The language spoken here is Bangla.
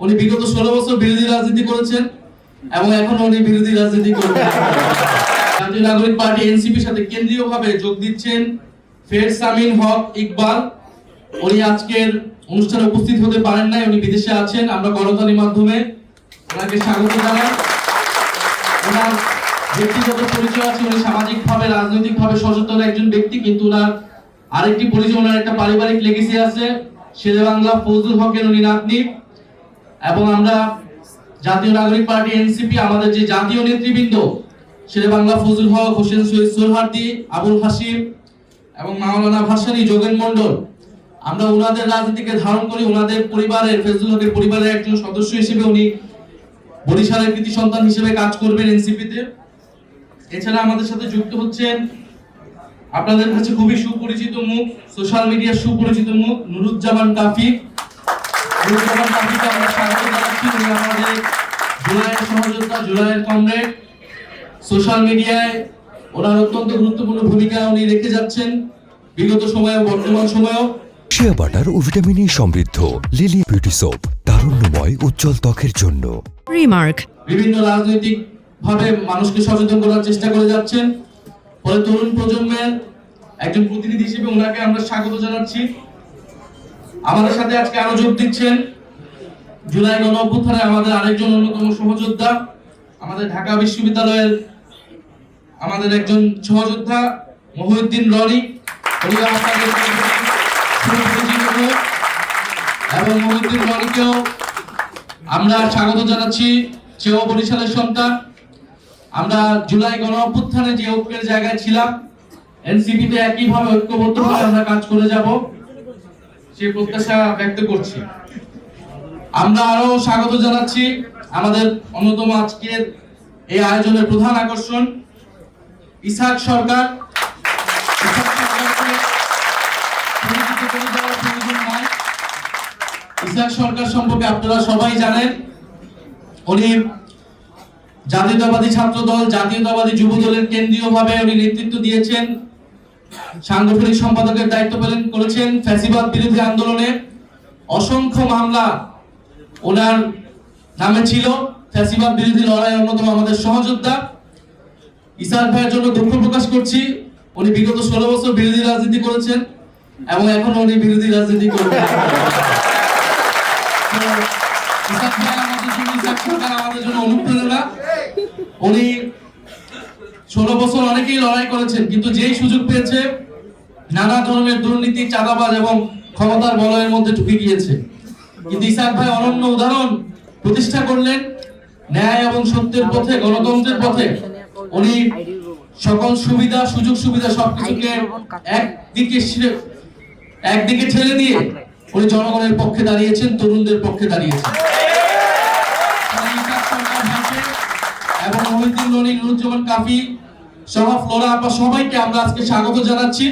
উনি বিগত 16 বছর বিরোধী রাজনীতি করেছেন এবং এখন উনি বিরোধী রাজনীতি করবেন। জাতীয় নাগরিক পার্টি এনসিপির সাথে কেন্দ্রীয়ভাবে যোগ দিচ্ছেন ফের সামিন হক ইকবাল। উনি আজকের অনুষ্ঠানে উপস্থিত হতে পারেন নাই, উনি বিদেশে আছেন। আমরা করতালির মাধ্যমে ওনাকে স্বাগত জানাই। ওনার ব্যক্তিগত পরিচয় আছে, উনি সামাজিকভাবে রাজনৈতিকভাবে সচেতন একজন ব্যক্তি, কিন্তু ওনার আরেকটি পরিচয়, ওনার একটা পারিবারিক লেগেসি আছে। শেরেবাংলা ফজলুল হকের উনি নাতনি। এবং আমরা জাতীয় নাগরিক পার্টি এনসিপি আমাদের যে জাতীয় নেতৃবৃন্দ শেরেবাংলা ফজলুল হক, হোসেন শহীদ সোহরাওয়ার্দী, আবুল হাশিম এবং মাওলানা ভাসানী, যোগেন মন্ডল, আমরা ওনাদের রাজনীতিকে ধারণ করি। ওনাদের পরিবারের, ফজলুল হকের পরিবারের একজন সদস্য হিসেবে উনি বরিশালের কৃতি সন্তান হিসেবে কাজ করবেন এনসিপিতে। এছাড়া আমাদের সাথে যুক্ত হচ্ছেন আপনাদের কাছে খুবই সুপরিচিত মুখ, সোশ্যাল মিডিয়ার সুপরিচিত মুখ, নুরুজ্জামান কাফি। নুরুজ্জামান কাফিকে আমরা স্বাগত জানাচ্ছি। উনি আমাদের জুলাইয়ের সহযোদ্ধা, জুলাইয়ের কমরেড। সোশ্যাল মিডিয়ায় ওনার অত্যন্ত গুরুত্বপূর্ণ ভূমিকা উনি রেখে যাচ্ছেন বিগত সময়ে, বর্তমান সময়েও। শিয়া বাটার ও ভিটামিন ই সমৃদ্ধ লিলি বিউটি সোপ, তারুণ্যময় উজ্জ্বল ত্বকের জন্য। রিমার্ক বিভিন্ন রাজনৈতিক ভাবে মানুষকে সচেতন করার চেষ্টা করে যাচ্ছেন। ফলে তরুণ প্রজন্মের একজন প্রতিনিধি হিসেবে ওনাকে আমরা স্বাগত জানাচ্ছি। আমাদের সাথে আজকে আরো যোগ দিচ্ছেন জুলাই গণ অভ্যুত্থানে আমাদের আরেকজন অন্যতম সহযোদ্ধা, আমাদের ঢাকা বিশ্ববিদ্যালয়ের আমাদের একজন সহযোদ্ধা মহিউদ্দিন রনি। উনিও আপনাদের সুপরিচিত মুখ, এবং মহিউদ্দিন রনিকেও আমরা স্বাগত জানাচ্ছি। সেও বরিশালের সন্তান। আমরা জুলাই গণ অভ্যুত্থানে যে ঐক্যের জায়গায় ছিলাম, এনসিপিতে একইভাবে ঐক্যবদ্ধভাবে আমরা কাজ করে যাব, সেই প্রত্যাশা ব্যক্ত করছি। আমরা আরো স্বাগত জানাচ্ছি আমাদের অন্যতম আজকের এই আয়োজনের প্রধান আকর্ষণ ইসহাক সরকার। ইসহাক সরকার সম্পর্কে আপনারা সবাই জানেন। উনি জাতীয়তাবাদী ছাত্র দল, জাতীয়তাবাদী যুব দলের কেন্দ্রীয়ভাবে উনি নেতৃত্ব দিয়েছেন, সাংগঠনিক সম্পাদকের দায়িত্ব পালন করেছেন। ফ্যাসিবাদ বিরোধী আন্দোলনে অসংখ্য মামলা ওনার নামে ছিল। ফ্যাসিবাদ বিরোধী লড়াই অন্যতম আমাদের সহযোদ্ধা। ইসহাক ভাইয়ের জন্য দুঃখ প্রকাশ করছি। উনি বিগত 16 বছর বিরোধী রাজনীতি করেছেন এবং এখন উনি বিরোধী রাজনীতি করবেন। ইসহাক ভাই আমাদের জন্য অনুপ্রেরণা। উনি 16 বছর অনেকেই লড়াই করেছেন, কিন্তু যেই সুযোগ পেয়েছে নানা ধরনের দুর্নীতি, চাঁদাবাজ এবং ক্ষমতার বলয়ের মধ্যে ঢুকে গিয়েছে। কিন্তু ইসহাক ভাই অনন্য উদাহরণ প্রতিষ্ঠা করলেন ন্যায় এবং সত্যের পথে, গণতন্ত্রের পথে। উনি সকল সুবিধা, সুযোগ সুবিধা সবকিছুকে একদিকে ঠেলে দিয়ে উনি জনগণের পক্ষে দাঁড়িয়েছেন, তরুণদের পক্ষে দাঁড়িয়েছেন। এবং মহিউদ্দিন রনি, নুরুজ্জামান কাফি সহ ফ্লোরা আপা সবাইকে আমরা আজকে স্বাগত জানাচ্ছি।